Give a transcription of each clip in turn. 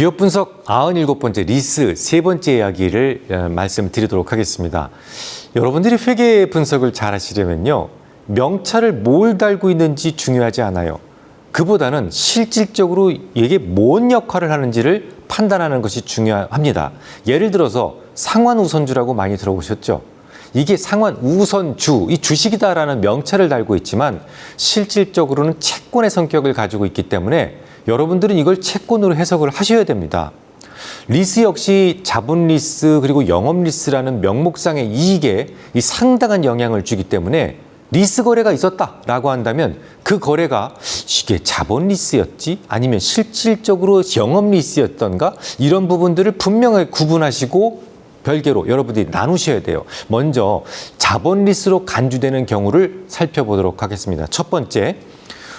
기업 분석 97번째 리스 세 번째 이야기를 말씀드리도록 하겠습니다. 여러분들이 회계 분석을 잘 하시려면요. 명찰을 뭘 달고 있는지 중요하지 않아요. 그보다는 실질적으로 이게 뭔 역할을 하는지를 판단하는 것이 중요합니다. 예를 들어서 상환우선주라고 많이 들어보셨죠? 이게 상환우선주, 이 주식이다라는 명찰을 달고 있지만 실질적으로는 채권의 성격을 가지고 있기 때문에 여러분들은 이걸 채권으로 해석을 하셔야 됩니다. 리스 역시 자본 리스 그리고 영업 리스라는 명목상의 이익에 이 상당한 영향을 주기 때문에 리스 거래가 있었다라고 한다면 그 거래가 이게 자본 리스였지 아니면 실질적으로 영업 리스였던가 이런 부분들을 분명하게 구분하시고 별개로 여러분들이 나누셔야 돼요. 먼저 자본 리스로 간주되는 경우를 살펴보도록 하겠습니다. 첫 번째,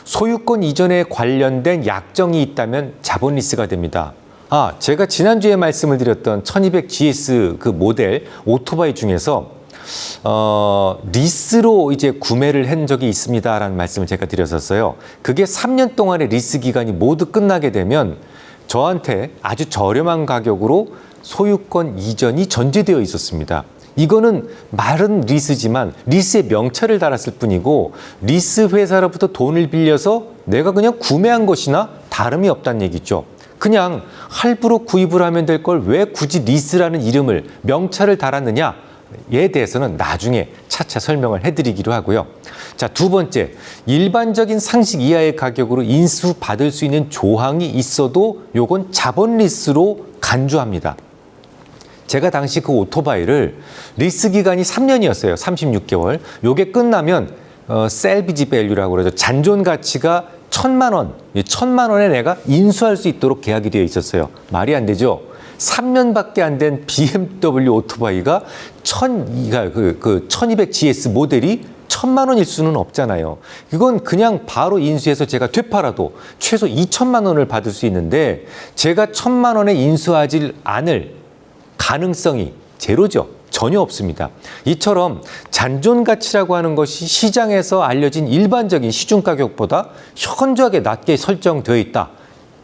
소유권 이전에 관련된 약정이 있다면 자본 리스가 됩니다. 제가 지난주에 말씀을 드렸던 1200GS 그 모델 오토바이 중에서 리스로 이제 구매를 한 적이 있습니다라는 말씀을 제가 드렸었어요. 그게 3년 동안의 리스 기간이 모두 끝나게 되면 저한테 아주 저렴한 가격으로 소유권 이전이 전제되어 있었습니다. 이거는 말은 리스지만 리스의 명찰을 달았을 뿐이고 리스 회사로부터 돈을 빌려서 내가 그냥 구매한 것이나 다름이 없다는 얘기죠. 그냥 할부로 구입을 하면 될 걸 왜 굳이 리스라는 이름을 명찰을 달았느냐에 대해서는 나중에 차차 설명을 해드리기로 하고요. 자, 두 번째, 일반적인 상식 이하의 가격으로 인수받을 수 있는 조항이 있어도 요건 자본 리스로 간주합니다. 제가 당시 그 오토바이를 리스 기간이 3년이었어요. 36개월. 요게 끝나면 셀비지 밸류라고 그러죠. 잔존 가치가 1,000만 원. 1,000만 원에 내가 인수할 수 있도록 계약이 되어 있었어요. 말이 안 되죠. 3년밖에 안 된 BMW 오토바이가 1200GS 모델이 1,000만 원일 수는 없잖아요. 이건 그냥 바로 인수해서 제가 되팔아도 최소 2,000만 원을 받을 수 있는데 제가 1,000만 원에 인수하지 않을 가능성이 제로죠. 전혀 없습니다. 이처럼 잔존 가치라고 하는 것이 시장에서 알려진 일반적인 시중 가격보다 현저하게 낮게 설정되어 있다.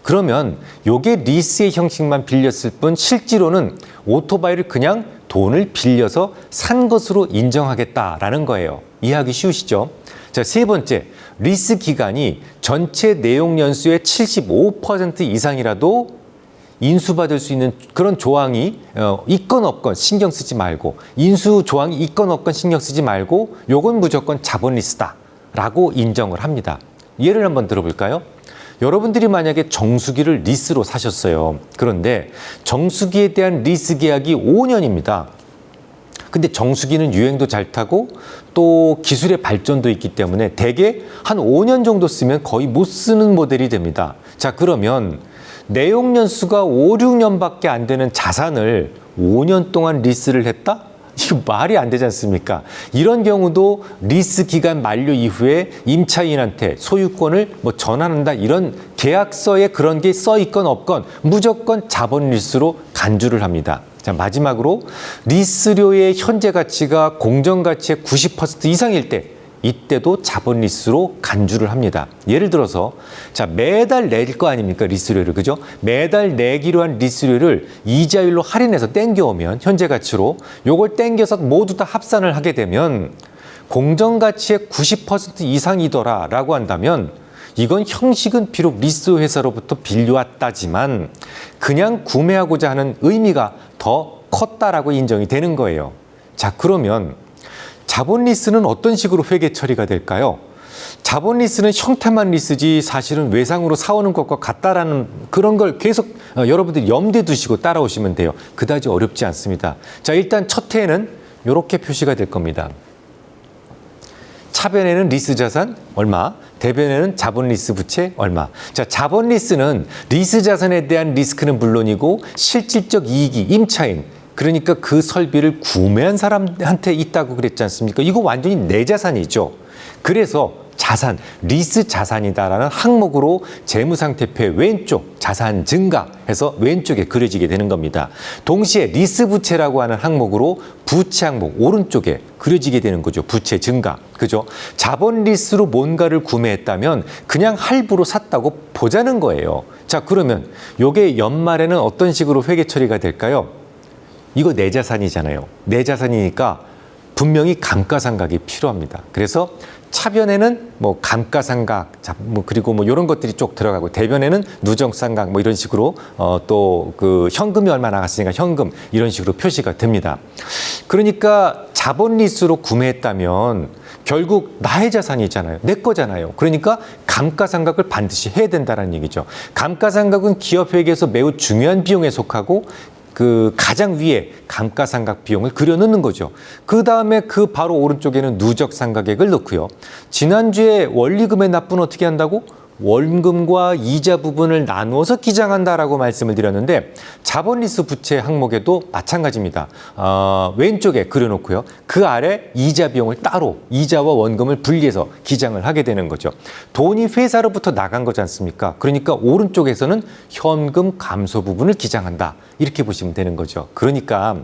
그러면 요게 리스의 형식만 빌렸을 뿐 실제로는 오토바이를 그냥 돈을 빌려서 산 것으로 인정하겠다라는 거예요. 이해하기 쉬우시죠? 자, 세 번째, 리스 기간이 전체 내용 연수의 75% 이상이라도 인수받을 수 있는 그런 조항이 있건 없건 신경 쓰지 말고 인수 조항이 있건 없건 신경 쓰지 말고 요건 무조건 자본 리스다라고 인정을 합니다. 예를 한번 들어볼까요? 여러분들이 만약에 정수기를 리스로 사셨어요. 그런데 정수기에 대한 리스 계약이 5년입니다. 근데 정수기는 유행도 잘 타고 또 기술의 발전도 있기 때문에 대개 한 5년 정도 쓰면 거의 못 쓰는 모델이 됩니다. 자, 그러면 내용 연수가 5, 6년밖에 안 되는 자산을 5년 동안 리스를 했다? 이거 말이 안 되지 않습니까? 이런 경우도 리스 기간 만료 이후에 임차인한테 소유권을 전환한다 이런 계약서에 그런 게 써 있건 없건 무조건 자본 리스로 간주를 합니다. 자, 마지막으로 리스료의 현재 가치가 공정 가치의 90% 이상일 때 이때도 자본 리스로 간주를 합니다. 예를 들어서 자, 매달 낼 거 아닙니까? 리스료를. 그죠? 매달 내기로 한 리스료를 이자율로 할인해서 땡겨오면 현재 가치로 요걸 땡겨서 모두 다 합산을 하게 되면 공정 가치의 90% 이상이더라라고 한다면 이건 형식은 비록 리스 회사로부터 빌려왔다지만 그냥 구매하고자 하는 의미가 더 컸다라고 인정이 되는 거예요. 자, 그러면 자본 리스는 어떤 식으로 회계 처리가 될까요? 자본 리스는 형태만 리스지 사실은 외상으로 사오는 것과 같다라는 그런 걸 계속 여러분들이 염두에 두시고 따라오시면 돼요. 그다지 어렵지 않습니다. 자, 일단 첫 해에는 이렇게 표시가 될 겁니다. 차변에는 리스 자산 얼마, 대변에는 자본 리스 부채 얼마. 자, 자본 리스는 리스 자산에 대한 리스크는 물론이고 실질적 이익이 임차인 그러니까 그 설비를 구매한 사람한테 있다고 그랬지 않습니까? 이거 완전히 내 자산이죠. 그래서 자산, 리스 자산이다라는 항목으로 재무상태표의 왼쪽 자산 증가 해서 왼쪽에 그려지게 되는 겁니다. 동시에 리스 부채라고 하는 항목으로 부채 항목 오른쪽에 그려지게 되는 거죠. 부채 증가. 그죠? 자본 리스로 뭔가를 구매했다면 그냥 할부로 샀다고 보자는 거예요. 자, 그러면 요게 연말에는 어떤 식으로 회계 처리가 될까요? 이거 내 자산이잖아요. 내 자산이니까 분명히 감가상각이 필요합니다. 그래서 차변에는 뭐 감가상각, 그리고 뭐 이런 것들이 쭉 들어가고 대변에는 누적상각 뭐 이런 식으로 또 그 현금이 얼마 나갔으니까 현금 이런 식으로 표시가 됩니다. 그러니까 자본 리스로 구매했다면 결국 나의 자산이잖아요. 내 거잖아요. 그러니까 감가상각을 반드시 해야 된다는 얘기죠. 감가상각은 기업회계에서 매우 중요한 비용에 속하고 그 가장 위에 감가상각 비용을 그려놓는 거죠. 그 다음에 그 바로 오른쪽에는 누적상각액을 넣고요. 지난주에 원리금의 납부는 어떻게 한다고? 원금과 이자 부분을 나누어서 기장한다라고 말씀을 드렸는데 자본리스 부채 항목에도 마찬가지입니다. 왼쪽에 그려놓고요. 그 아래 이자 비용을 따로 이자와 원금을 분리해서 기장을 하게 되는 거죠. 돈이 회사로부터 나간 거지 않습니까? 그러니까 오른쪽에서는 현금 감소 부분을 기장한다. 이렇게 보시면 되는 거죠. 그러니까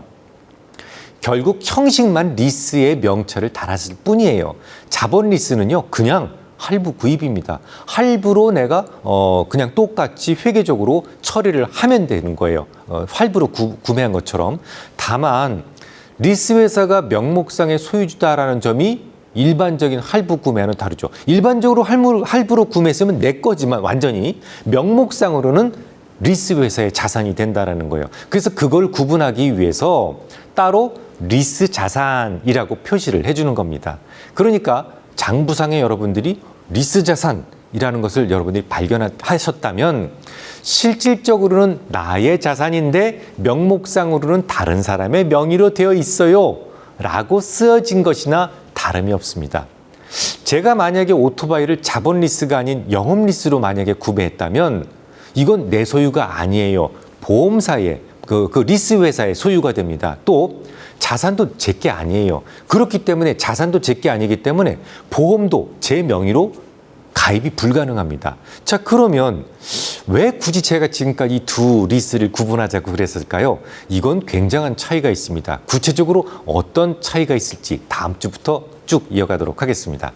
결국 형식만 리스의 명찰을 달았을 뿐이에요. 자본리스는요. 그냥 할부 구입입니다. 할부로 내가 그냥 똑같이 회계적으로 처리를 하면 되는 거예요. 할부로 구매한 것처럼. 다만 리스 회사가 명목상의 소유주다라는 점이 일반적인 할부 구매와는 다르죠. 일반적으로 할부로 구매했으면 내 거지만 완전히 명목상으로는 리스 회사의 자산이 된다라는 거예요. 그래서 그걸 구분하기 위해서 따로 리스 자산이라고 표시를 해주는 겁니다. 그러니까 장부상에 여러분들이 리스 자산이라는 것을 여러분들이 발견하셨다면 실질적으로는 나의 자산인데 명목상으로는 다른 사람의 명의로 되어 있어요 라고 쓰여진 것이나 다름이 없습니다. 제가 만약에 오토바이를 자본 리스가 아닌 영업 리스로 만약에 구매했다면 이건 내 소유가 아니에요. 보험사의 그 리스 회사의 소유가 됩니다. 또 자산도 제 게 아니에요. 그렇기 때문에 자산도 제 게 아니기 때문에 보험도 제 명의로 가입이 불가능합니다. 자, 그러면 왜 굳이 제가 지금까지 이 두 리스를 구분하자고 그랬을까요? 이건 굉장한 차이가 있습니다. 구체적으로 어떤 차이가 있을지 다음 주부터 쭉 이어가도록 하겠습니다.